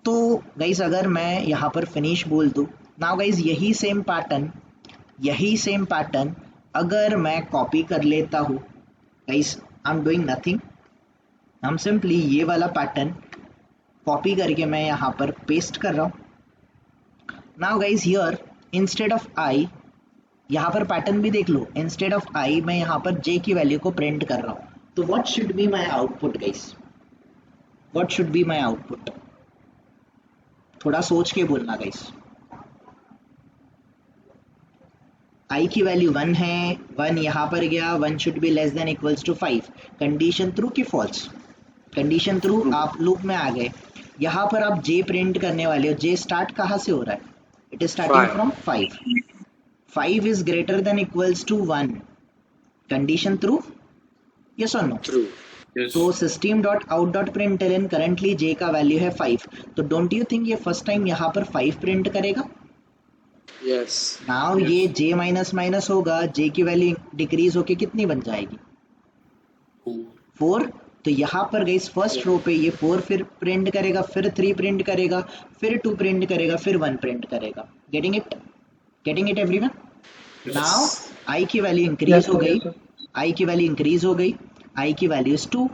Speaker 1: तो गाइज अगर मैं यहाँ पर finish बोल दूँ, नाउ गाइज यही सेम पैटर्न अगर मैं कॉपी कर लेता हूँ guys, I am doing nothing, हम सिंपली ये वाला पैटर्न कॉपी करके मैं यहाँ पर पेस्ट कर रहा हूँ। Now guys here instead of I, यहाँ पर पैटर्न भी देख लो, इंस्टेड ऑफ आई मैं यहाँ पर जे की वैल्यू को प्रिंट कर रहा हूँ, तो what should be my output guys, what should be my output, थोड़ा सोच के बोलना गाइस। आई की वैल्यू 1 है, 1 यहाँ पर गया, 1 should be less than equals to 5, condition true की फॉल्स, कंडीशन ट्रू, आप लूप में आ गए, यहाँ पर आप जे प्रिंट करने वाले हो, जे स्टार्ट कहाँ से हो रहा है, it is starting from 5, 5 is greater than equals to 1, condition true, yes or no?
Speaker 2: True. Yes.
Speaker 1: तो system.out.println currently j का वैल्यू है 5, तो don't you think ये फर्स्ट टाइम यहाँ पर 5 प्रिंट करेगा?
Speaker 2: Yes.
Speaker 1: Now
Speaker 2: Yes.
Speaker 1: ये j माइनस माइनस होगा, j की वैल्यू डिक्रीज होके कितनी बन जाएगी, 4, तो यहाँ पर गई फर्स्ट रो पे ये 4 फिर प्रिंट करेगा, फिर 3 प्रिंट करेगा, फिर 2 प्रिंट करेगा, फिर 1 प्रिंट करेगा, getting it everyone? Now I की वैल्यू इंक्रीज हो गई, आई की वैल्यू इंक्रीज हो गई, आई की वैल्यू इज 2,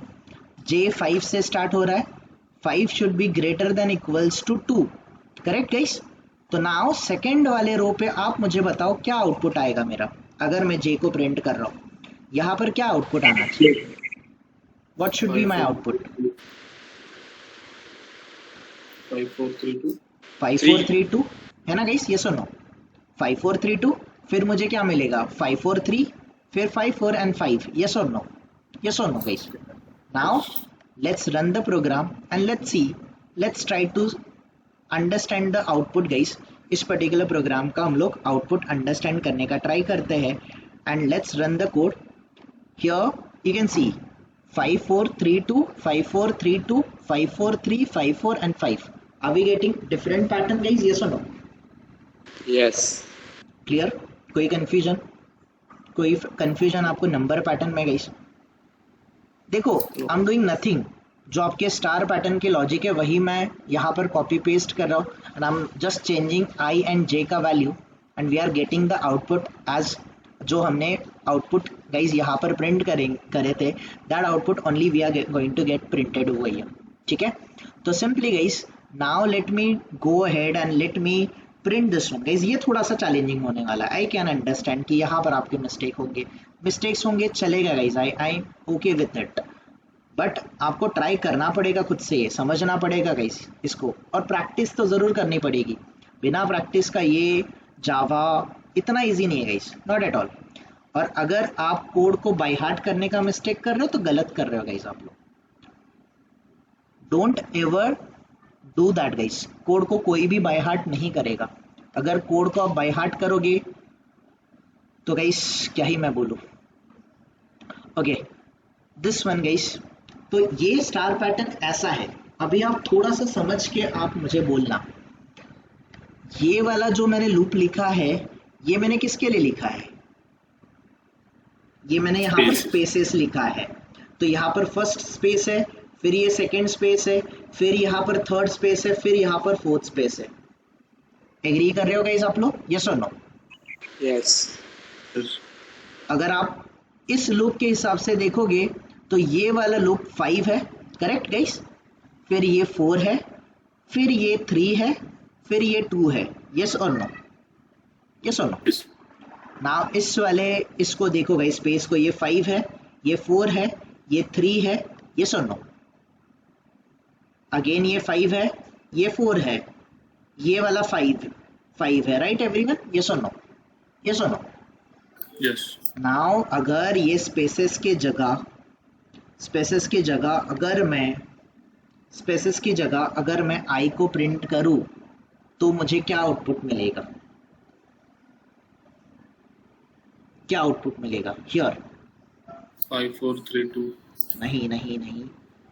Speaker 1: जे 5 से स्टार्ट हो रहा है, 5 should be greater than equals to 2, correct guys? तो नाउ सेकेंड वाले रो पे आप मुझे बताओ क्या आउटपुट आएगा मेरा, अगर मैं जे को प्रिंट कर रहा हूँ, यहाँ पर क्या आउटपुट आना चाहिए, what should be my output?
Speaker 2: 5432.
Speaker 1: 5432 है ना गाइस, यस और नो? 5432, फिर मुझे क्या मिलेगा, 543, फिर 54 एंड 5, यस और नो? यस और no guys? Now let's run the program and let's try to understand the output guys. इस पर्टिकुलर प्रोग्राम का हम लोग आउटपुट अंडरस्टैंड करने का ट्राई करते हैं and let's run the code. Here you can see 5432 5432 543 54 and 5. Are we getting different pattern guys? Yes or no?
Speaker 2: Yes.
Speaker 1: Clear? कोई कंफ्यूजन आपको नंबर पैटर्न में गाइस? देखो आई एम डूइंग नथिंग. जो आपके स्टार पैटर्न के लॉजिक है वही मैं यहाँ पर कॉपी पेस्ट कर रहा हूँ and I am just changing I and J का value and we are getting the output as जो हमने आउटपुट गाइज यहाँ पर प्रिंट करे थे, that output only we are going to get printed over here. ठीक है, तो simply guys now let me go ahead and let me print this one. Guys ये थोड़ा सा चैलेंजिंग होने वाला है. आई कैन अंडरस्टैंड कि यहाँ पर आपके मिस्टेक्स होंगे चलेगा guys. I okay with it, but आपको ट्राई करना पड़ेगा, खुद से समझना पड़ेगा गाइस इसको, और प्रैक्टिस तो ज़रूर करनी पड़ेगी. बिना प्रैक्टिस का ये जावा इतना इजी नहीं है गाइस, नॉट एट ऑल. और अगर आप कोड को बाय हार्ट करने का मिस्टेक कर रहे हो तो गलत कर रहे हो गाइस आप लोग. Don't ever do that guys. Code को कोई भी बाय हार्ट नहीं करेगा. अगर कोड को आप बाय हार्ट करोगे तो गाइस क्या ही मैं बोलूँ. Okay, this one guys. तो ये स्टार पैटर्न ऐसा है. अभी आप थोड़ा सा समझ के आप मुझे बोलना, ये वाला जो मैंने लूप लिखा है ये मैंने किसके लिए लिखा है? ये मैंने यहाँ पर स्पेसेस लिखा है. तो यहाँ पर फर्स्ट स्पेस है, फिर ये सेकंड स्पेस है, फिर यहाँ पर थर्ड स्पेस है, फिर यहाँ पर फोर्थ स्पेस है. एग्री कर रहे हो गाइस आप लोग? यस और नो?
Speaker 2: Yes.
Speaker 1: अगर आप इस लूप के हिसाब से देखोगे तो ये वाला लूप 5 है, करेक्ट गाइस? फिर ये 4 है, फिर ये 3 है, फिर ये 2 है. यस और नो? यस और नो?
Speaker 2: Yes.
Speaker 1: नाउ इस वाले इसको देखो गाइस, स्पेस को, ये 5 है, ये 4 है, ये 3 है. यस और नो? अगेन ये 5 है, ये 4 है, ये वाला 5 है, राइट एवरीवन? यस और नो? यस और नो?
Speaker 2: Yes.
Speaker 1: नाउ अगर ये स्पेसेस के जगह अगर मैं आई को प्रिंट करूं तो मुझे क्या आउटपुट मिलेगा? क्या आउटपुट मिलेगा हियर?
Speaker 2: 5432.
Speaker 1: नहीं,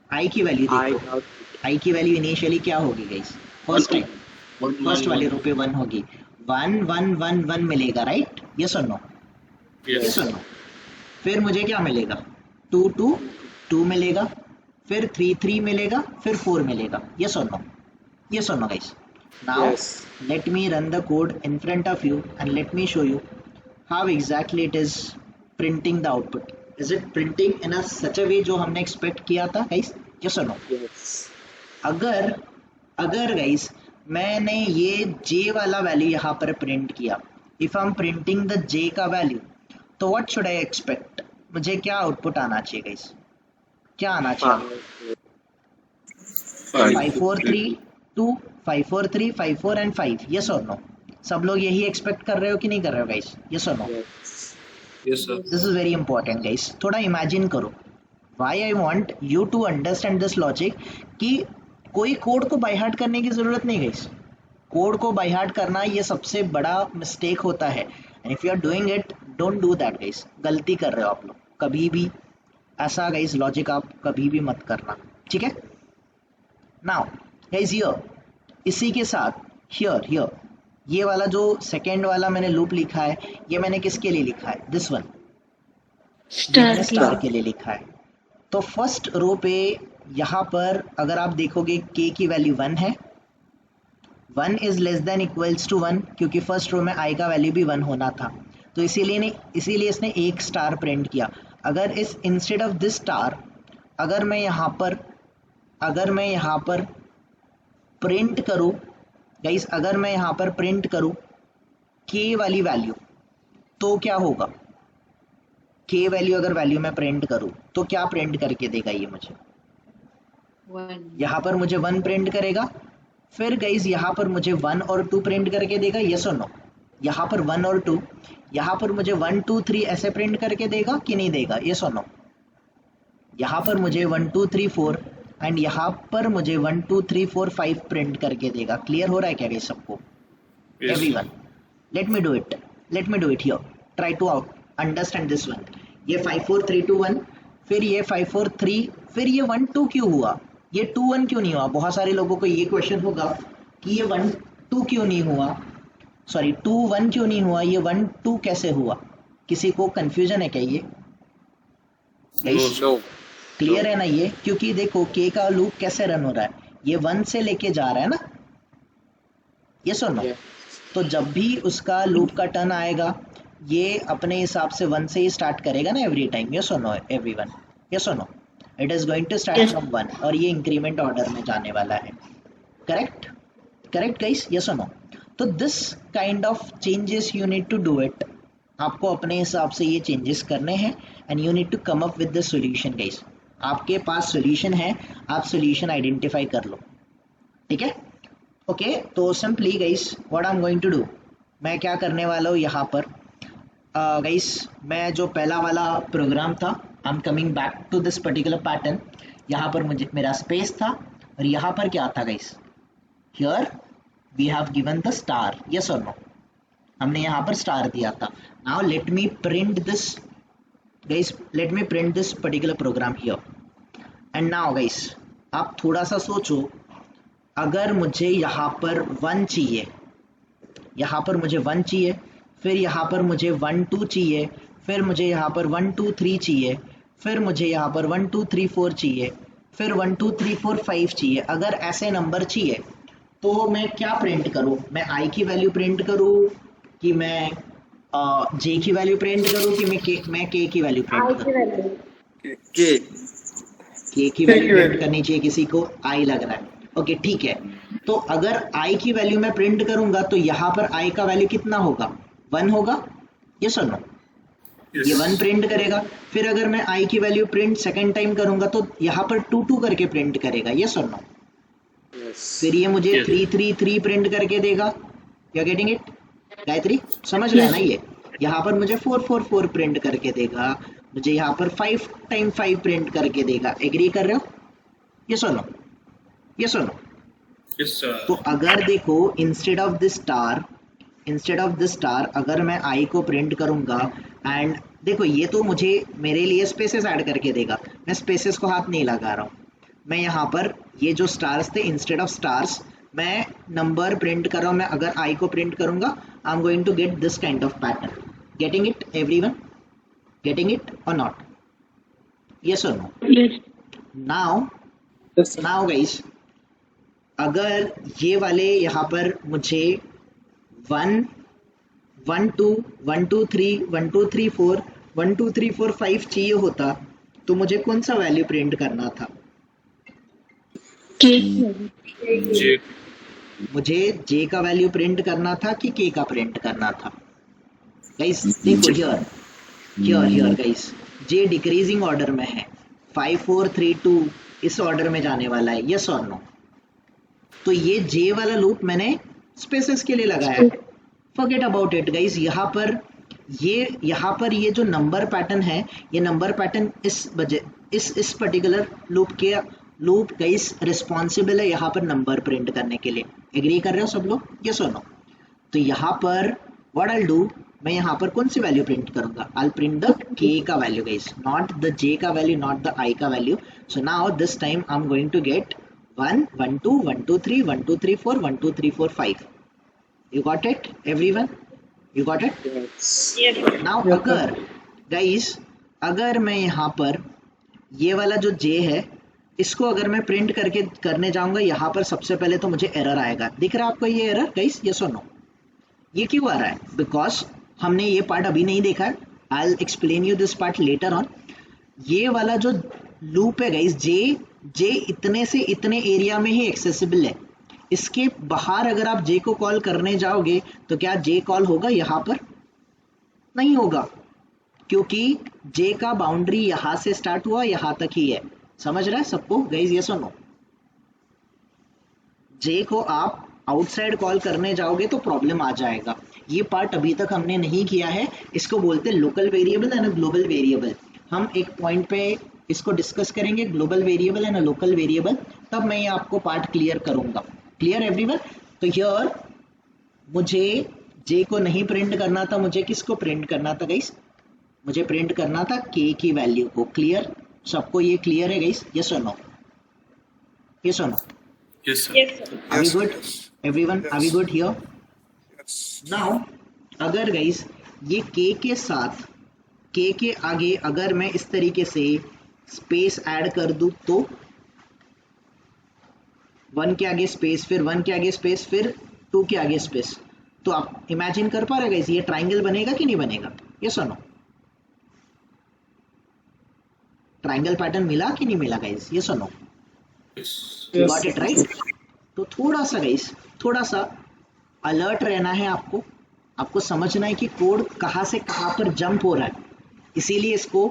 Speaker 1: आई की वैल्यू देखो. आई की वैल्यू इनिशियली क्या होगी गाइस? फर्स्ट वाले रो पे 1 होगी. 1 1 1 1 मिलेगा, राइट? यस और नो? यस और नो? फिर मुझे क्या मिलेगा? 2 2 2 मिलेगा, फिर 3 3 मिलेगा, फिर 4 मिलेगा. यस और नो? यस और no guys? Now let me run the code in front of you and let me show you how exactly it is printing the output. Is it printing in a such a way जो हमने एक्सपेक्ट किया था गाइस? यस और नो?
Speaker 2: Yes.
Speaker 1: अगर गाइस मैंने ये जे वाला वैल्यू यहाँ पर प्रिंट किया, if I am printing the j का वैल्यू, तो व्हाट शुड आई एक्सपेक्ट? मुझे क्या आउटपुट आना चाहिए गाइस? क्या आना चाहिए? 5 4 3 2 5 4 3 5 4 and 5. यस और नो? सब लोग यही एक्सपेक्ट कर रहे हो कि नहीं कर रहे हो गाइस? यस और no?
Speaker 2: Yes, sir.
Speaker 1: This is very important guys. थोड़ा इमेजिन करो. Why I want you to understand this logic कि कोई कोड को बाय हार्ट करने की जरूरत नहीं गाइस. कोड को बाय हार्ट करना ये सबसे बड़ा मिस्टेक होता है. And if you are doing it, don't do that guys. गलती कर रहे हो आप लोग. कभी भी ऐसा गाइस लॉजिक आप कभी भी मत करना, ठीक है? नाउ गाइस हियर इसी के साथ हियर ये वाला जो सेकेंड वाला मैंने लूप लिखा है, ये मैंने किसके लिए लिखा है? दिस वन स्टार के लिए लिखा है. तो फर्स्ट रो पे यहाँ पर अगर आप देखोगे k की वैल्यू 1 है. 1 is less than equals to 1 क्योंकि फर्स्ट रो में i का वैल्यू भी 1 होना था. तो इसीलिए इसने एक स्टार प्रिंट किया. अगर इस इंस्टेड ऑफ दिस स्टार अगर मैं यहाँ पर प्रिंट करूँ गाइस, अगर मैं यहाँ पर प्रिंट करूँ k वाली वैल्यू, तो क्या होगा? k वैल्यू अगर वैल्यू में प्रिंट करूँ तो क्या प्रिंट करके देगा ये मुझे?
Speaker 4: 1.
Speaker 1: यहाँ पर मुझे 1 प्रिंट करेगा. फिर गाइस यहाँ पर मुझे 1 और 2 प्रिंट करके देगा. यस और नो? यहाँ पर 1 और 2, यहाँ पर मुझे 1 2 3 ऐसे प्रिंट करके देगा कि नहीं देगा? यस और नो? यहाँ पर मुझे 1 2 3 4 एंड यहाँ पर मुझे 1 2 3 4 5 प्रिंट करके देगा। क्लियर हो रहा है क्या गाइस सबको?
Speaker 2: Yes,
Speaker 1: everyone,
Speaker 2: sir.
Speaker 1: let me do it here. Try to understand this one. ये 5 4 3 2 1, फिर ये 5 4 3, फिर ये 1 2 क्यों हुआ? ये 2 1 क्यों नहीं हुआ? बहुत सारे लोगों को ये क्वेश्चन होगा कि ये 1 2 क्यों नहीं हुआ, सॉरी 2 1 क्यों नहीं हुआ, ये 1 2 कैसे हुआ? किसी को कंफ्यूजन है क्या ये?
Speaker 2: No, sir.
Speaker 1: क्लियर है ना ये? क्योंकि देखो के का लूप कैसे रन हो रहा है, ये 1 से लेके जा रहा है ना, ये सुनो। तो जब भी उसका लूप का टर्न आएगा ये अपने हिसाब से 1 से ही स्टार्ट करेगा ना एवरी टाइम। ये सुनो एवरीवन, ये सुनो, it is going to start from 1 और ये इंक्रीमेंट ऑर्डर में जाने वाला है। करेक्ट? Correct guys? ये सुनो। तो this kind of changes you need to do it, आपको अपने हिसाब से ये चेंजेस करने हैं and you need to come up with the solution guys. आपके पास सॉल्यूशन है, आप सॉल्यूशन आइडेंटिफाई कर लो, ठीक है? ओके, तो simply guys what I am going to do, मैं क्या करने वाला हूँ यहाँ पर गाइस, मैं जो पहला वाला प्रोग्राम था, I am coming back to this particular pattern. यहाँ पर मुझे मेरा स्पेस था और यहाँ पर क्या था guys, here we have given the star, yes और नो, हमने यहाँ पर स्टार दिया था। Now let me print this guys, let me print this particular program here and now guys आप थोड़ा सा सोचो, अगर मुझे यहाँ पर 1 चाहिए, यहाँ पर मुझे 1 चाहिए, फिर यहाँ पर मुझे 1 2 चाहिए, फिर मुझे यहाँ पर 1 2 3 चाहिए, फिर मुझे यहाँ पर 1 2 3 4 चाहिए, फिर 1 2 3 4 5 चाहिए। अगर ऐसे नंबर चाहिए तो मैं क्या प्रिंट करूँ? मैं आई की वैल्यू प्रिंट करूँ कि मैं जे की वैल्यू प्रिंट करूँ कि मैं के की वैल्यू प्रिंट करूँ? के की वैल्यू प्रिंट करनी चाहिए किसी को, आई लग रहा है। ओके ठीक है, तो अगर आई की वैल्यू मैं प्रिंट करूंगा तो यहाँ पर आई का वैल्यू कितना होगा? 1 होगा, ये सुनो,
Speaker 2: Yes.
Speaker 1: ये 1 प्रिंट करेगा। फिर अगर मैं आई की वैल्यू प्रिंट सेकंड टाइम करूंगा तो यहाँ पर 2 2 करके प्रिंट करेगा, ये सुनो। फिर ये मुझे
Speaker 2: Yes.
Speaker 1: 3 3 3 प्रिंट करके देगा। You are getting it Gayatri? समझ रहा है ना ये? यहाँ पर मुझे 4 4 4 प्रिंट करके देगा, मुझे यहाँ पर 5 टाइम 5 प्रिंट करके देगा। एग्री कर रहे हो? ये सुनो, ये सुनो।
Speaker 2: Yes, sir.
Speaker 1: तो अगर देखो इंस्टेड ऑफ दिस स्टार अगर मैं आई को प्रिंट करूंगा एंड देखो ये तो मुझे मेरे लिए स्पेसेस ऐड करके देगा, मैं स्पेसेस को हाथ नहीं लगा रहा हूँ। मैं यहाँ पर ये जो स्टार्स थे, इंस्टेड ऑफ स्टार्स मैं नंबर प्रिंट कर रहा हूँ। मैं अगर आई को प्रिंट करूंगा I am going to get this kind of pattern. Getting it everyone? Getting it और नॉट? यस और नो? नाउ गाइस अगर ये वाले यहाँ पर मुझे 1 1 2 1 2 3 1 2 3 4 1 2 3 4 5 चाहिए होता तो मुझे कौन सा वैल्यू प्रिंट करना था?
Speaker 2: J.
Speaker 1: मुझे जे का वैल्यू प्रिंट करना था कि के का प्रिंट करना था? गाइस देखो here guys, J decreasing order में है, 5 4 3 2 इस ऑर्डर में जाने वाला है, यस और नो? तो ये जे वाला लूप मैंने स्पेसेस के लिए लगाया है। Forget about it guys. यहाँ पर ये जो नंबर पैटर्न है, ये नंबर पैटर्न इस पर्टिकुलर लूप गाइस रिस्पॉन्सिबल है यहाँ पर नंबर प्रिंट करने के लिए। एग्री कर रहे हो सब लोग? यस और नो? तो यहाँ पर व्हाट आई डू, मैं यहाँ पर कौन सी वैल्यू प्रिंट करूंगा? आई प्रिंट द के का value guys, not the j का वैल्यू, नॉट द आई का value. So now this time I am going to get 1 1 2 1 2 3 1 2 3 4 1 2 3 4 5। You got it everyone? You got it?
Speaker 4: Yes.
Speaker 1: Now अगर guys अगर मैं यहाँ पर ये वाला जो J है इसको अगर मैं प्रिंट करके करने जाऊंगा, यहाँ पर सबसे पहले तो मुझे एरर आएगा। दिख रहा है आपको ये एरर गाइस? यस और नो? ये क्यों आ रहा है? बिकॉज हमने ये पार्ट अभी नहीं देखा है। I will explain you this part later on. ये वाला जो लूप है गाइस, जे इतने से इतने एरिया में ही एक्सेसिबल है। इसके बाहर अगर आप जे को कॉल करने जाओगे तो क्या जे कॉल होगा? यहाँ पर नहीं होगा, क्योंकि जे का बाउंड्री यहाँ से स्टार्ट हुआ यहाँ तक ही है। समझ रहा है सबको गाइस? यस और नो? जे को आप आउटसाइड कॉल करने जाओगे तो प्रॉब्लम आ जाएगा। ये पार्ट अभी तक हमने नहीं किया है। इसको बोलते हैं local variable and global variable. हम एक पॉइंट पे इसको डिस्कस करेंगे, global variable and local variable, तब मैं ये आपको पार्ट क्लियर करूंगा। Clear everyone? तो हियर मुझे जे को नहीं प्रिंट करना था, मुझे किसको प्रिंट करना था गाइस? मुझे प्रिंट करना था के की वैल्यू को। क्लियर? सबको ये क्लियर है गाइस? यस और नो? यस और no?
Speaker 2: Yes, sir.
Speaker 4: Yes, sir.
Speaker 1: Are we
Speaker 5: Yes,
Speaker 1: good?
Speaker 5: yes.
Speaker 1: Everyone, are we
Speaker 5: Yes.
Speaker 1: good here?
Speaker 5: Yes.
Speaker 1: Now, अगर गाइस ये के साथ के के आगे अगर मैं इस तरीके से स्पेस ऐड कर दूं तो 1 के आगे स्पेस, फिर 1 के आगे स्पेस, फिर 2 के आगे स्पेस, तो आप इमेजिन कर पा रहे गाइस ये ट्राइंगल बनेगा कि नहीं बनेगा? यस और नो? ट्राइंगल पैटर्न मिला कि नहीं मिला गाइस? यस और no?
Speaker 2: Yes.
Speaker 1: You got it right? तो थोड़ा सा गाइस, थोड़ा सा अलर्ट रहना है आपको। आपको समझना है कि कोड कहाँ से कहाँ पर जंप हो रहा है, इसीलिए इसको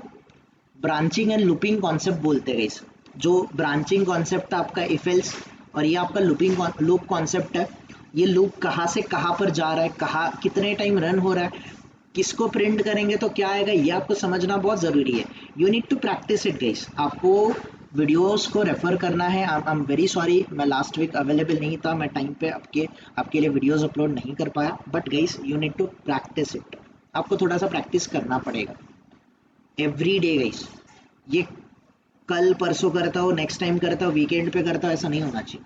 Speaker 1: ब्रांचिंग एंड लूपिंग कॉन्सेप्ट बोलते हैं गाइस। जो ब्रांचिंग कॉन्सेप्ट है आपका इफ एल्स, और ये आपका लूप कॉन्सेप्ट है। ये लूप कहाँ से कहाँ पर जा रहा है, कहाँ कितने टाइम रन हो रहा है, किसको प्रिंट करेंगे तो क्या आएगा, ये आपको समझना बहुत ज़रूरी है। You need to practice it guys. आपको वीडियोस को रेफर करना है। आई एम वेरी सॉरी, मैं लास्ट वीक अवेलेबल नहीं था, मैं टाइम पे आपके लिए वीडियोस अपलोड नहीं कर पाया, but guys you need to practice it. आपको थोड़ा सा प्रैक्टिस करना पड़ेगा एवरी डे गाइस। ये कल परसों करता हो, नेक्स्ट टाइम करता हो, वीकेंड पे करता हो, ऐसा नहीं होना चाहिए।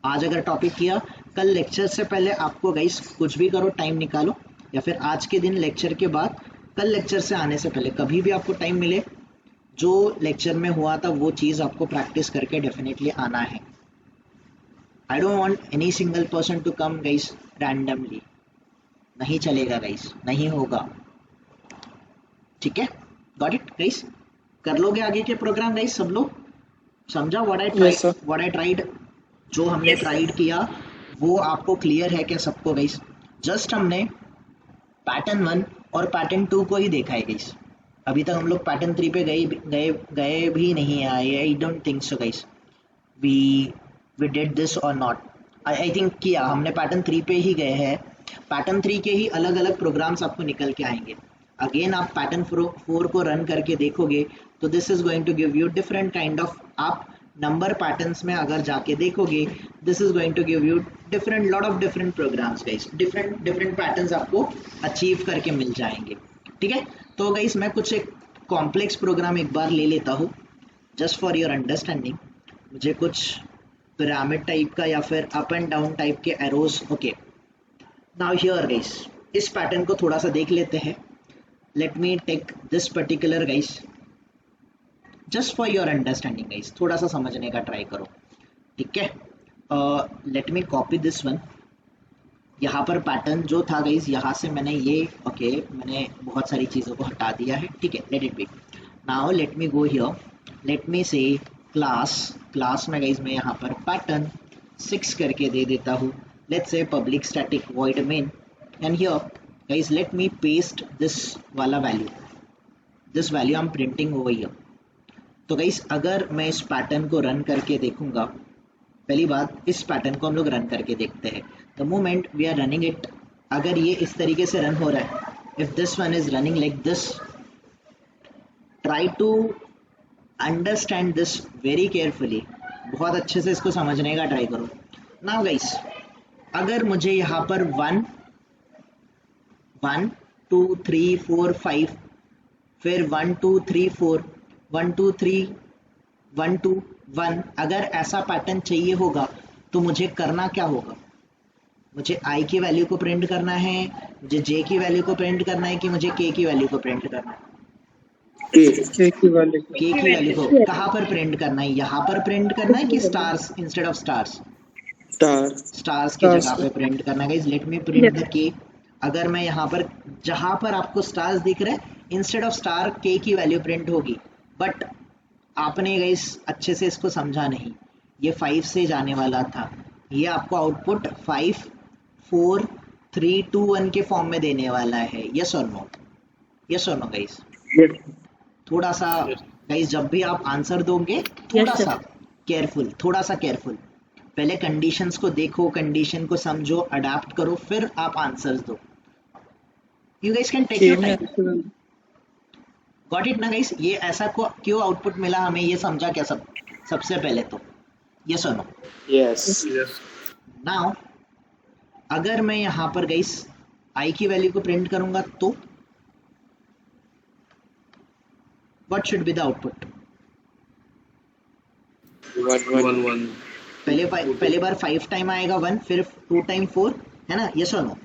Speaker 1: आज अगर टॉपिक किया, कल लेक्चर से पहले आपको गाइस कुछ भी करो, टाइम निकालो, या फिर आज के दिन लेक्चर के बाद, कल लेक्चर से आने से पहले कभी भी आपको टाइम मिले, जो लेक्चर में हुआ था वो चीज़ आपको प्रैक्टिस करके डेफिनेटली आना है। I don't want any single person to come guys randomly. नहीं चलेगा गाइस, नहीं होगा। ठीक है? Got it guys? कर लोगे आगे के प्रोग्राम गाइस सब लोग? समझा
Speaker 3: Yes, sir.
Speaker 1: What I tried? जो हमने ट्राइड किया वो आपको क्लियर है क्या सबको गाइस? जस्ट हमने पैटर्न 1 और पैटर्न 2 को ही देखा है गाइस। अभी तक हम लोग पैटर्न 3 पे गए भी नहीं आए। I don't think so guys we did this और नॉट। आई थिंक किया हमने पैटर्न 3 पे ही गए हैं। पैटर्न 3 के ही अलग अलग प्रोग्राम्स आपको निकल के आएंगे। अगेन आप पैटर्न 4 को रन करके देखोगे तो this is going to give you different kind of, आप नंबर पैटर्न्स में अगर जाके देखोगे, this is going to give you different lot of different programs guys. Different patterns आपको अचीव करके मिल जाएंगे। ठीक है? तो गाइस मैं कुछ एक कॉम्प्लेक्स प्रोग्राम एक बार ले लेता हूँ जस्ट फॉर योर अंडरस्टैंडिंग। मुझे कुछ पिरामिड टाइप का या फिर अप एंड डाउन टाइप के arrows. Okay, now here guys इस पैटर्न को थोड़ा सा देख लेते हैं। Let me take this particular guys just for your understanding guys, थोड़ा सा समझने का ट्राई करो। ठीक है? Let me copy this one. यहाँ पर पैटर्न जो था गाइस, यहाँ से मैंने ये मैंने बहुत सारी चीज़ों को हटा दिया है। ठीक है? Let it be. Now let me go here, late me से क्लास में गाइस मैं यहाँ पर पैटर्न 6 करके दे देता हूँ। Let's say public static void main, and here guys let me paste this वाला value, this value I am printing over here. तो गाइस अगर मैं इस पैटर्न को रन करके देखूंगा, पहली बात इस पैटर्न को हम लोग रन करके देखते हैं। The moment we are running it, अगर ये इस तरीके से रन हो रहा है, if this one is running like this, try to understand this very carefully. बहुत अच्छे से इसको समझने का ट्राई करो। नाउ गाइस अगर मुझे यहाँ पर 1 2 3 4 5, फिर 1 2 3 4 1 2 3 1 2 1, अगर ऐसा पैटर्न चाहिए होगा तो मुझे करना क्या होगा? मुझे i की वैल्यू को प्रिंट करना है, मुझे j की वैल्यू को प्रिंट करना है, कि मुझे k की वैल्यू को प्रिंट करना है?
Speaker 3: K की वैल्यू
Speaker 1: k की वैल्यू को कहाँ पर प्रिंट करना है? यहाँ पर प्रिंट करना है कि stars instead of stars? Stars की जगह पे प्रिंट करना है guys. Let me print the k। अगर मैं यहाँ पर जहाँ पर आपको स्टार्स दिख रहे हैं, इंस्टेड ऑफ स्टार k की वैल्यू प्रिंट होगी, बट आपने गाइस अच्छे से इसको समझा नहीं। ये 5 से जाने वाला था, ये आपको आउटपुट 5 4 3 2 1 के फॉर्म में देने वाला है। यस और नो? यस और नो गाइस? थोड़ा सा गाइस जब भी आप आंसर दोगे थोड़ा सा केयरफुल, पहले कंडीशंस को देखो, कंडीशन को समझो, अडेप्ट करो, फिर आप आंसर्स दो। You guys can take your time. Got it ना गाइस? ये ऐसा क्यों आउटपुट मिला हमें, ये समझा क्या सबसे पहले तो? यस और नो?
Speaker 3: Yes.
Speaker 2: Yes.
Speaker 1: नाउ अगर मैं यहाँ पर गाइस आई की वैल्यू को प्रिंट करूंगा तो what should be the output?
Speaker 2: 1 1.
Speaker 1: पहले बार 5 टाइम आएगा 1, फिर 2 टाइम 4, है ना? यस और no?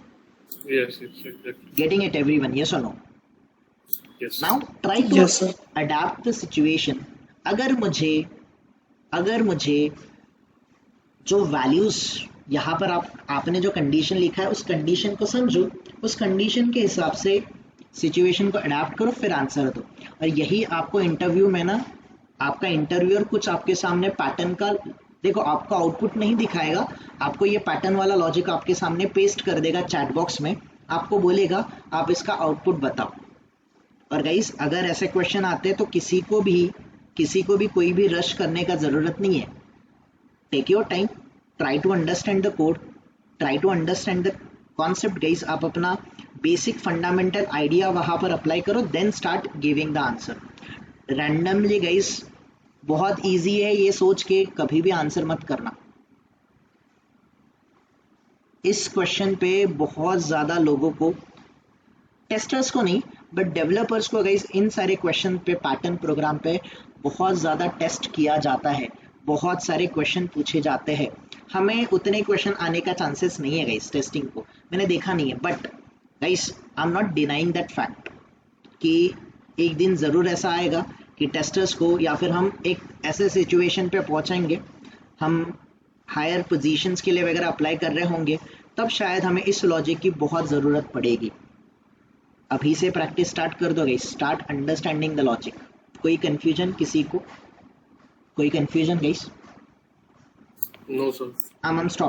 Speaker 2: Yes. Yes. Exactly.
Speaker 1: Getting it everyone? Yes और no?
Speaker 2: Yes.
Speaker 1: Now try to
Speaker 3: Yes, sir.
Speaker 1: Adept the situation. अगर मुझे जो वैल्यूज यहाँ पर आपने जो कंडीशन लिखा है उस कंडीशन को समझो, उस कंडीशन के हिसाब से सिचुएशन को अडेप्ट करो, फिर आंसर दो. और यही आपको इंटरव्यू में ना, आपका इंटरव्यूअर कुछ आपके सामने पैटर्न का, देखो आपको आउटपुट नहीं दिखाएगा, आपको ये पैटर्न वाला लॉजिक आपके सामने पेस्ट कर देगा चैट बॉक्स में, आपको बोलेगा आप इसका आउटपुट बताओ. और गाइस अगर ऐसे क्वेश्चन आते हैं तो किसी को भी कोई भी रश करने का ज़रूरत नहीं है. Take your time, try to understand the code, try to understand the concept. Guys आप अपना बेसिक फंडामेंटल आइडिया वहाँ पर अप्लाई करो, then start giving the answer. Randomly guys बहुत इजी है, ये सोच के कभी भी आंसर मत करना. इस क्वेश्चन पे बहुत ज़्यादा लोगों को, टेस्टर्स को नहीं बट डेवलपर्स को गाइस, इन सारे क्वेश्चन पे, पैटर्न प्रोग्राम पे बहुत ज़्यादा टेस्ट किया जाता है, बहुत सारे क्वेश्चन पूछे जाते हैं. हमें उतने क्वेश्चन आने का चांसेस नहीं है गाइस, टेस्टिंग को मैंने देखा नहीं है. But guys I am not denying that fact कि एक दिन ज़रूर ऐसा आएगा कि टेस्टर्स को, या फिर हम एक ऐसे सिचुएशन पे पहुंचेंगे, हम हायर पोजीशंस के लिए वगैरह अप्लाई कर रहे होंगे, तब शायद हमें इस लॉजिक की बहुत ज़रूरत पड़ेगी. अभी से प्रैक्टिस स्टार्ट कर दो guys, start understanding the logic. कोई कंफ्यूजन किसी को? कोई confusion guys?
Speaker 2: No, sir.
Speaker 1: I'm stop.